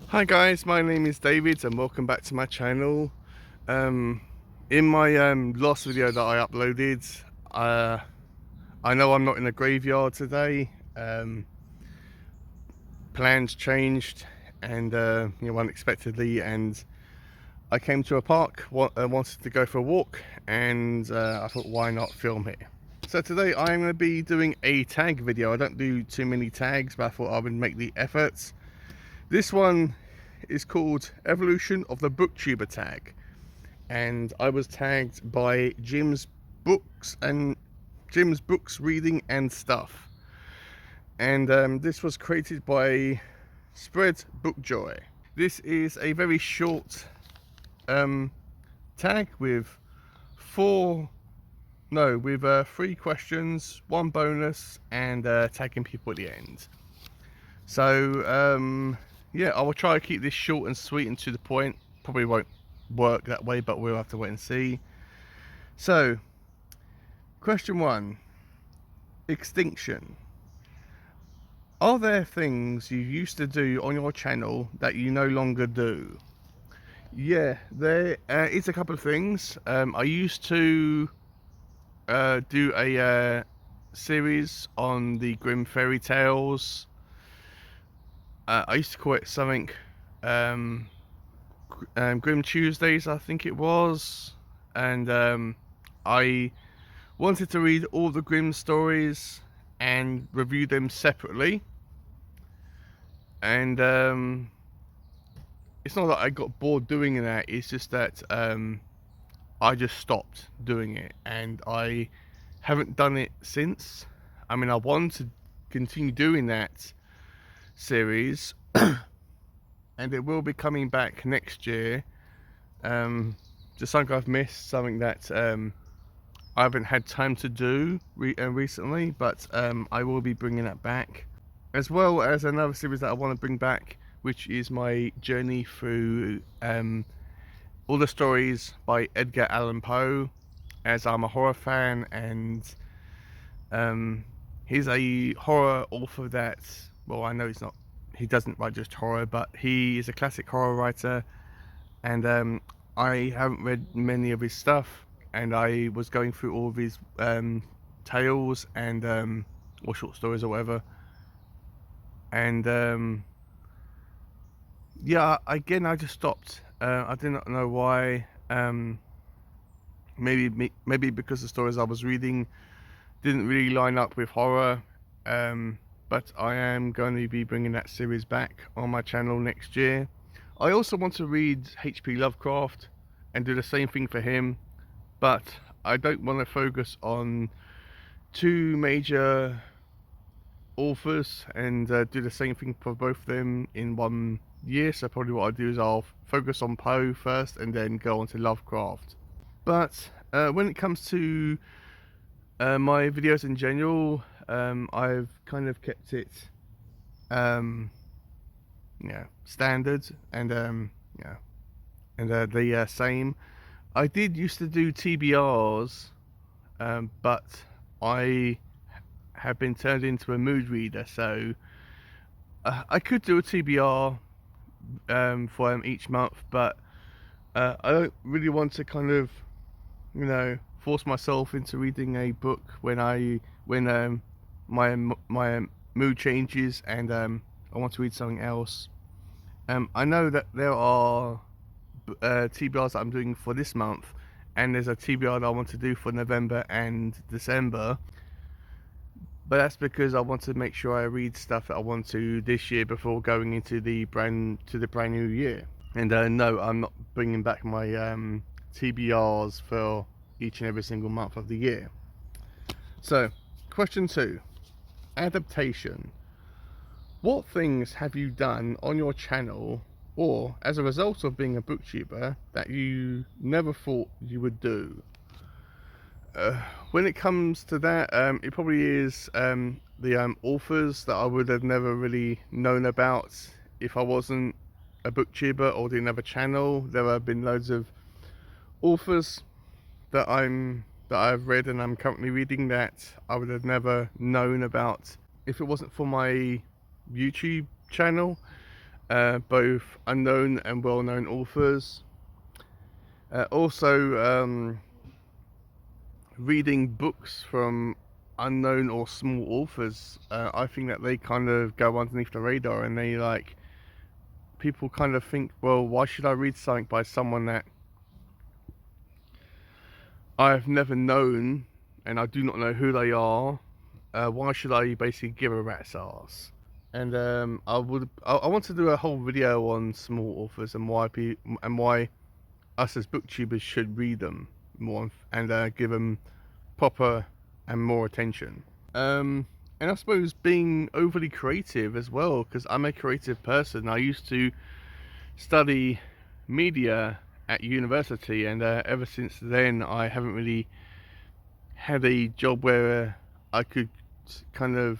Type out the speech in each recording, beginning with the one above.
Hi guys, my name is David and welcome back to my channel. In my last video that I uploaded, I know I'm not in a graveyard today. Plans changed and unexpectedly, and I came to a park, wanted to go for a walk, and I thought, why not film it? So today I'm going to be doing a tag video. I don't do too many tags, but I thought I would make the efforts. This one is called Evolution of the Booktuber tag, and I was tagged by Jim's Books Reading and Stuff, and this was created by Spread Book Joy. This is a very short tag with 3 questions, 1 bonus, and tagging people at the end. So yeah, I will try to keep this short and sweet and to the point. Probably won't work that way, but we'll have to wait and see. So, question 1. Extinction. Are there things you used to do on your channel that you no longer do? Yeah, there is a couple of things. I used to do a series on the Grimm fairy tales. I used to call it something Grimm Tuesdays, I think it was, and I wanted to read all the Grimm stories and review them separately. And it's not that I got bored doing that, it's just that I just stopped doing it, and I haven't done it since. I mean, I want to continue doing that series and it will be coming back next year. Just something I've missed, something that I haven't had time to do recently, but I will be bringing that back, as well as another series that I want to bring back, which is my journey through all the stories by Edgar Allan Poe, as I'm a horror fan, and he's a horror author that, well, I know he doesn't write just horror, but he is a classic horror writer, and I haven't read many of his stuff, and I was going through all of his tales and or short stories or whatever, and yeah, again, I just stopped. I do not know why. Maybe because the stories I was reading didn't really line up with horror. But I am going to be bringing that series back on my channel next year. I also want to read H.P. Lovecraft and do the same thing for him, but I don't want to focus on 2 major authors and do the same thing for both of them in 1 year. So probably what I'll do is I'll focus on Poe first and then go on to Lovecraft. But when it comes to my videos in general, I've kind of kept it standard and the same. I did used to do TBRs, but I have been turned into a mood reader, so I could do a TBR for each month, but I don't really want to kind of force myself into reading a book when my mood changes and I want to read something else. I know that there are TBRs that I'm doing for this month, and there's a TBR that I want to do for November and December, but that's because I want to make sure I read stuff that I want to this year before going into the brand new year. And no, I'm not bringing back my TBRs for each and every single month of the year. So, question 2. Adaptation. What things have you done on your channel or as a result of being a booktuber that you never thought you would do? When it comes to that, it probably is the authors that I would have never really known about if I wasn't a booktuber or didn't have a channel. There have been loads of authors that I've read and I'm currently reading that I would have never known about if it wasn't for my YouTube channel. both unknown and well-known authors. Also, reading books from unknown or small authors. I think that they kind of go underneath the radar, and they people kind of think, well, why should I read something by someone that I've never known and I do not know who they are? Why should I basically give a rat's ass? And I want to do a whole video on small authors and why us as booktubers should read them more and give them proper and more attention. And I suppose being overly creative as well, because I'm a creative person. I used to study media at university, and ever since then I haven't really had a job where I could kind of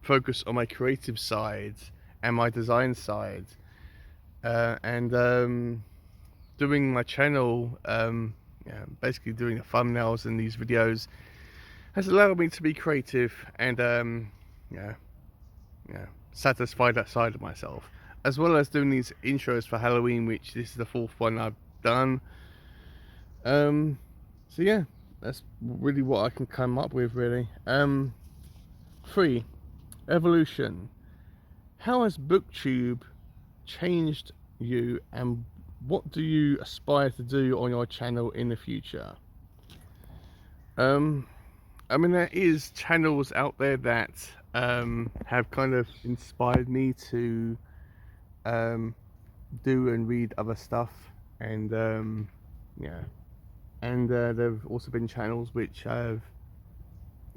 focus on my creative side and my design side, and doing my channel, basically doing the thumbnails and these videos has allowed me to be creative and satisfy that side of myself, as well as doing these intros for Halloween, which this is the 4th one I've done. So yeah, that's really what I can come up with, really. 3. Evolution. How has Booktube changed you, and what do you aspire to do on your channel in the future? I mean, there is channels out there that have kind of inspired me to do and read other stuff, and there've also been channels which have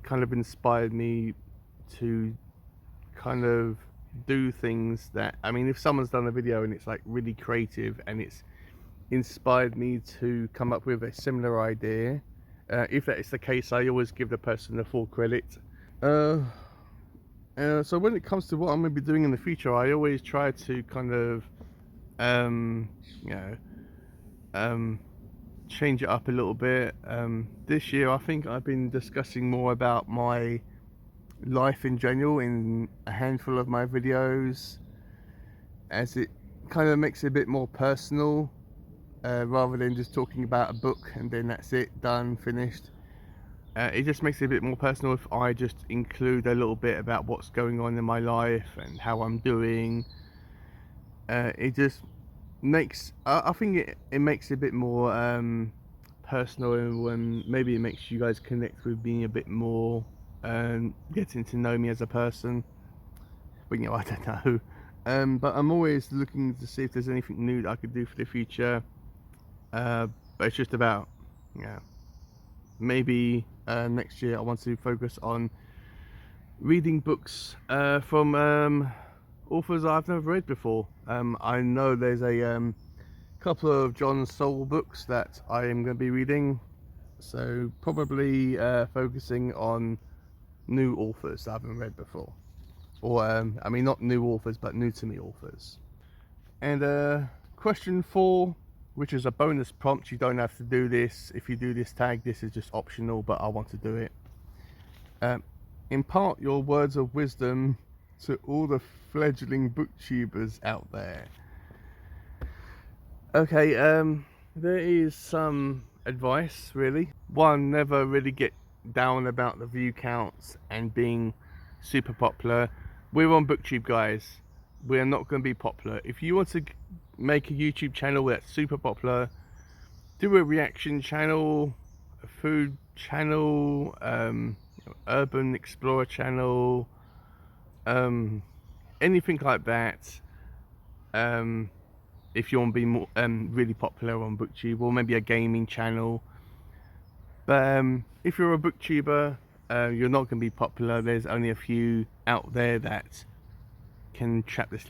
kind of inspired me to kind of do things that, I mean, if someone's done a video and it's like really creative and it's inspired me to come up with a similar idea, if that is the case, I always give the person the full credit. So when it comes to what I'm going to be doing in the future, I always try to kind of change it up a little bit. This year I think I've been discussing more about my life in general in a handful of my videos, as it kind of makes it a bit more personal, rather than just talking about a book and then that's it, done, finished. It just makes it a bit more personal if I just include a little bit about what's going on in my life and how I'm doing. It just makes, I think it makes it a bit more personal, and maybe it makes you guys connect with me a bit more and getting to know me as a person. But you know, I don't know. But I'm always looking to see if there's anything new that I could do for the future. But it's just about, maybe next year I want to focus on reading books from authors I've never read before. I know there's a couple of John Soul books that I am going to be reading, so probably focusing on new authors I haven't read before, or I mean, not new authors, but new to me authors. And question 4, which is a bonus prompt. You don't have to do this. If you do this tag, this is just optional, but I want to do it. Impart your words of wisdom to all the fledgling booktubers out there. Okay, there is some advice, really. 1, never really get down about the view counts and being super popular. We're on Booktube, guys. We're not going to be popular. If you want to make a YouTube channel that's super popular, do a reaction channel, a food channel, urban explorer channel, anything like that. If you want to be more really popular on Booktube, or maybe a gaming channel. But if you're a booktuber, you're not going to be popular. There's only a few out there that can trap this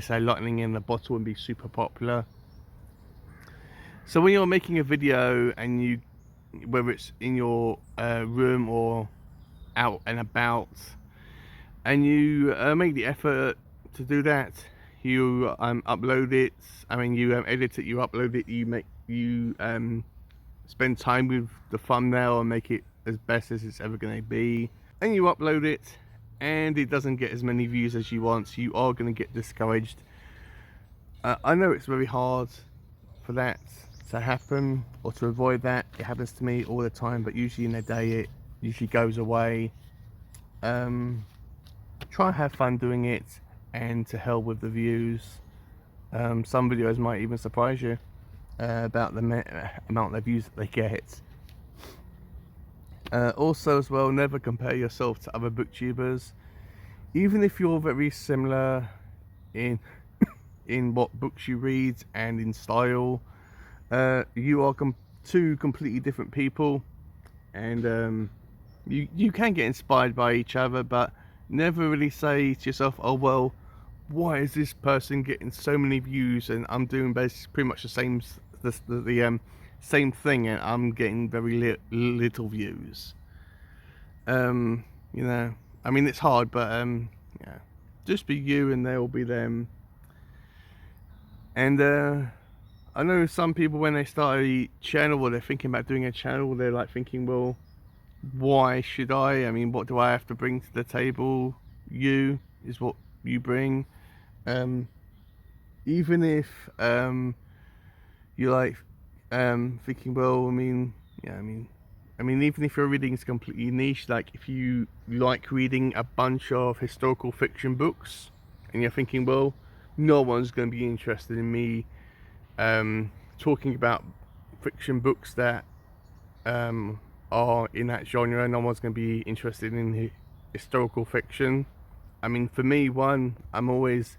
lightning in the bottle and be super popular. So when you're making a video, and you, whether it's in your room or out and about, and you make the effort to do that, you upload it. I mean, you edit it, you upload it, you spend time with the thumbnail and make it as best as it's ever going to be, and you upload it, and it doesn't get as many views as you want, you are going to get discouraged. I know it's very hard for that to happen, or to avoid that. It happens to me all the time, but usually in a day it usually goes away. Try and have fun doing it, and to hell with the views. Some videos might even surprise you about the amount of views that they get. Also as well, never compare yourself to other booktubers, even if you're very similar in in what books you read and in style. You are two completely different people, and you can get inspired by each other, but never really say to yourself, oh well, why is this person getting so many views and I'm doing basically pretty much the same thing and I'm getting very little views. You know, I mean, it's hard, but yeah, just be you and they will be them. And I know some people, when they start a channel or they're thinking about doing a channel, they're like thinking, well, why should I mean, what do I have to bring to the table? You is what you bring. Even if you're like thinking, well, I mean, yeah, I mean, even if your reading is completely niche, like if you like reading a bunch of historical fiction books and you're thinking, well, no one's going to be interested in me talking about fiction books that are in that genre, no one's going to be interested in historical fiction. I mean, for me, I'm always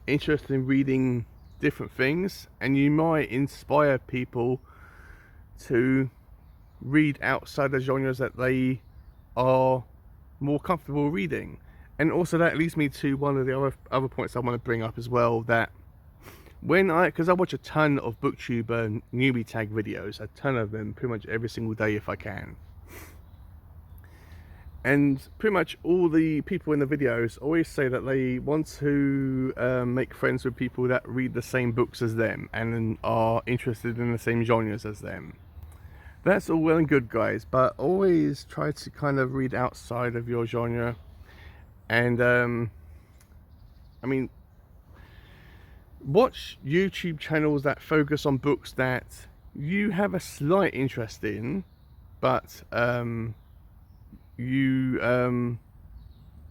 interested in reading different things, and you might inspire people to read outside the genres that they are more comfortable reading. And also that leads me to one of the other points I want to bring up as well, that because I watch a ton of Booktuber newbie tag videos, a ton of them, pretty much every single day if I can. And pretty much all the people in the videos always say that they want to make friends with people that read the same books as them and are interested in the same genres as them. That's all well and good, guys, but always try to kind of read outside of your genre. And I mean, watch YouTube channels that focus on books that you have a slight interest in, but you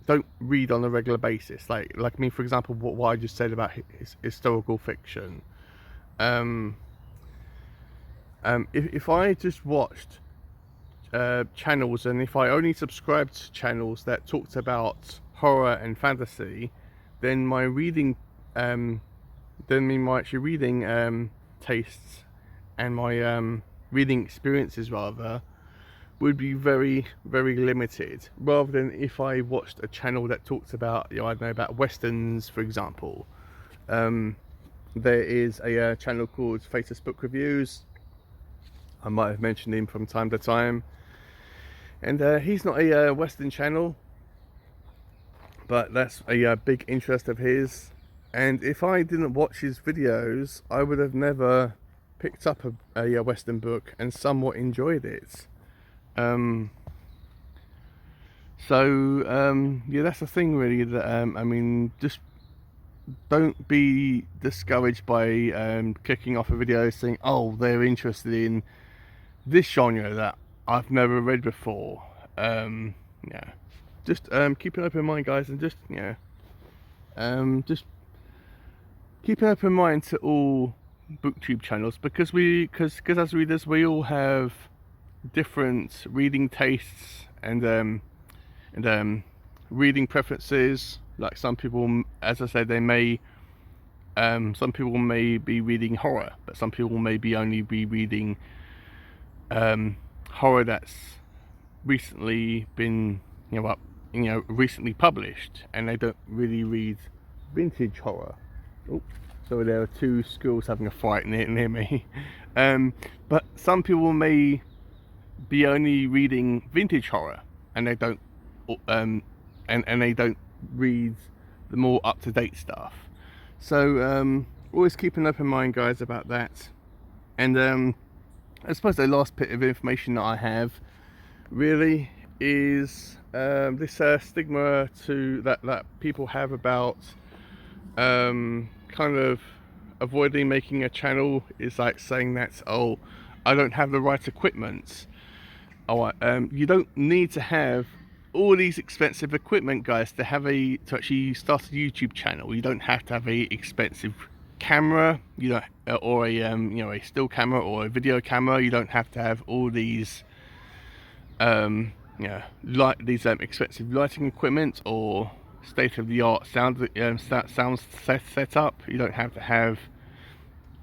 don't read on a regular basis. Like me, for example, what I just said about historical fiction. If I just watched channels, and if I only subscribed to channels that talked about horror and fantasy, then my reading tastes and my reading experiences rather would be very, very limited, rather than if I watched a channel that talks about, you know, I don't know, about westerns, for example. There is a channel called Faceless Book Reviews. I might have mentioned him from time to time, and he's not a western channel, but that's a big interest of his. And if I didn't watch his videos, I would have never picked up a western book and somewhat enjoyed it. Yeah, that's the thing really, that I mean, just don't be discouraged by clicking off a video saying, oh, they're interested in this genre that I've never read before. Yeah, just keep an open mind, guys, and just, you know, just keep an open mind to all Booktube channels, because as readers we all have different reading tastes and reading preferences. Like some people, as I said, they may some people may be reading horror, but some people may only be reading horror that's recently been recently published, and they don't really read vintage horror. Oh, so there are two squirrels having a fight near me. But some people may be only reading vintage horror, and they don't and they don't read the more up-to-date stuff. So always keep an open mind, guys, about that. And I suppose the last bit of information that I have really is this stigma to that people have about kind of avoiding making a channel is like saying that, oh, I don't have the right equipment. Oh, you don't need to have all these expensive equipment, guys, to actually start a YouTube channel. You don't have to have a expensive camera, you don't, or a a still camera or a video camera. You don't have to have all these expensive lighting equipment or state-of-the-art sound set up. You don't have to have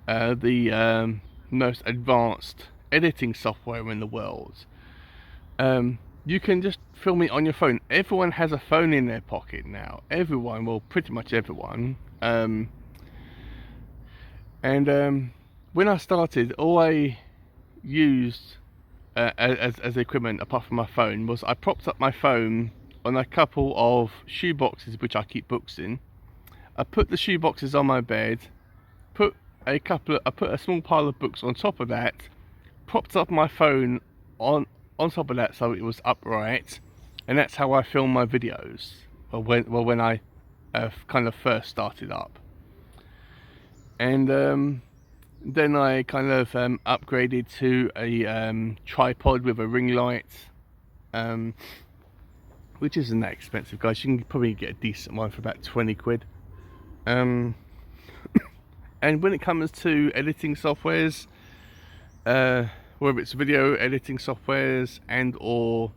the most advanced editing software in the world. You can just film it on your phone. Everyone has a phone in their pocket now. Everyone, well, pretty much everyone. And when I started, all I used as equipment apart from my phone was I propped up my phone on a couple of shoe boxes which I keep books in. I put the shoe boxes on my bed, put a small pile of books on top of that, propped up my phone on top of that so it was upright, and that's how I film my videos. When I kind of first started up, and then I kind of upgraded to a tripod with a ring light, which isn't that expensive, guys. You can probably get a decent one for about 20 quid. And when it comes to editing softwares, whether it's video editing softwares and or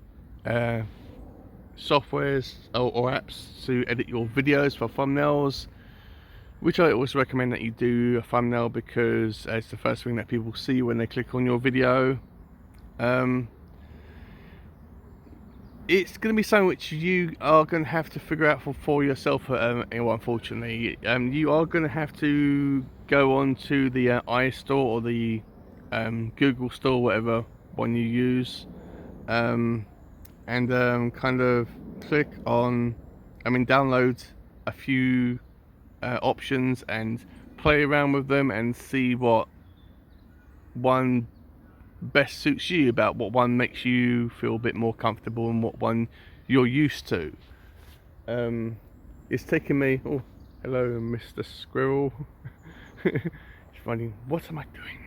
softwares or apps to edit your videos for thumbnails, which I always recommend that you do a thumbnail because it's the first thing that people see when they click on your video. It's going to be something which you are going to have to figure out for yourself, unfortunately. You are going to have to go on to the iStore or the Google Store, whatever one you use, and kind of click on, download a few options and play around with them and see what one best suits you, about what one makes you feel a bit more comfortable and what one you're used to. It's taken me, oh hello Mr. Squirrel. He's finding, what am I doing?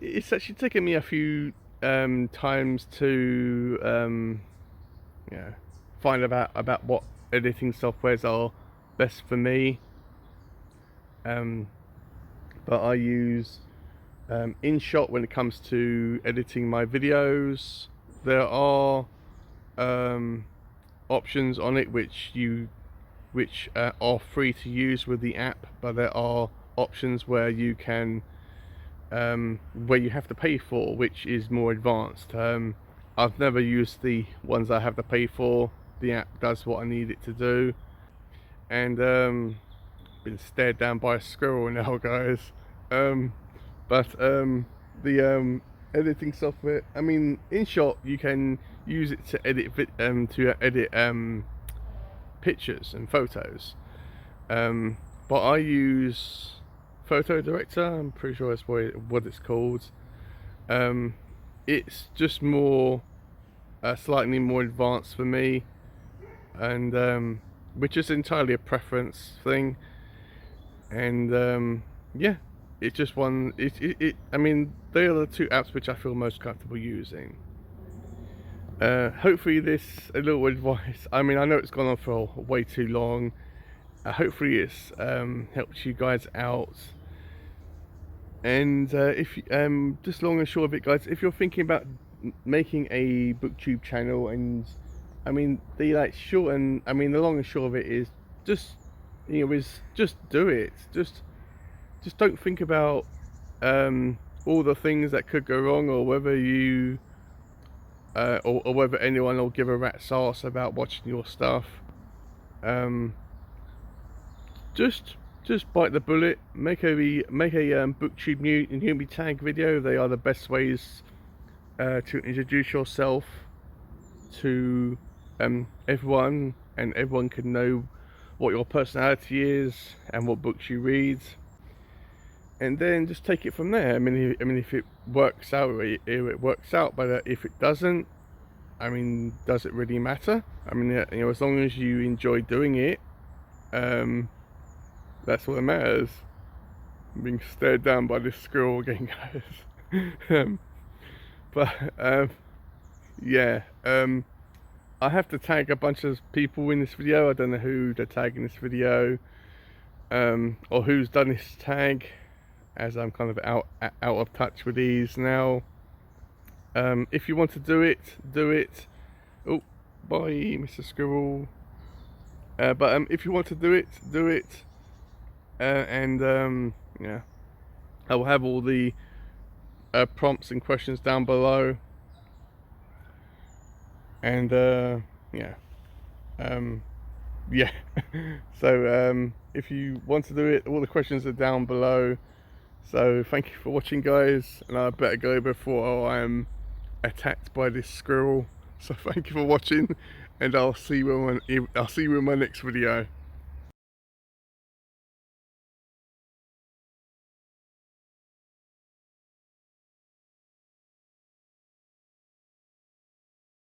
It's actually taken me a few times to find about what editing softwares are best for me. But I use InShot when it comes to editing my videos. There are options on it which are free to use with the app, but there are options where you can where you have to pay for, which is more advanced. I've never used the ones I have to pay for. The app does what I need it to do, and been stared down by a squirrel now, guys. The editing software, InShot, you can use it to edit pictures and photos, but I use Photo Director. I'm pretty sure that's what it's called. It's just more slightly more advanced for me, and which is entirely a preference thing. And it's just one. They are the two apps which I feel most comfortable using. Hopefully this a little advice. I know it's gone on for way too long. Hopefully it's helped you guys out. And if just long and short of it, guys, if you're thinking about making a Booktube channel, and the long and short of it is just do it. Just don't think about all the things that could go wrong, or whether you or whether anyone will give a rat's arse about watching your stuff. Just bite the bullet. Make a Booktube newbie tag video. They are the best ways to introduce yourself to everyone, and everyone can know what your personality is and what books you read. and then just take it from there. I mean, if it works out, it works out. But if it doesn't, I mean, does it really matter? I mean, you know, as long as you enjoy doing it, that's what matters. I'm being stared down by this squirrel again, guys. But yeah, I have to tag a bunch of people in this video. I don't know who to tag in this video, or who's done this tag, as I'm kind of out of touch with these now. If you want to do it, do it. Oh, bye, Mr. Squirrel. But if you want to do it, do it. And yeah, I will have all the prompts and questions down below. And yeah, yeah. So if you want to do it, all the questions are down below. So thank you for watching, guys, and I better go before I am attacked by this squirrel. So thank you for watching, and I'll see you in my next video.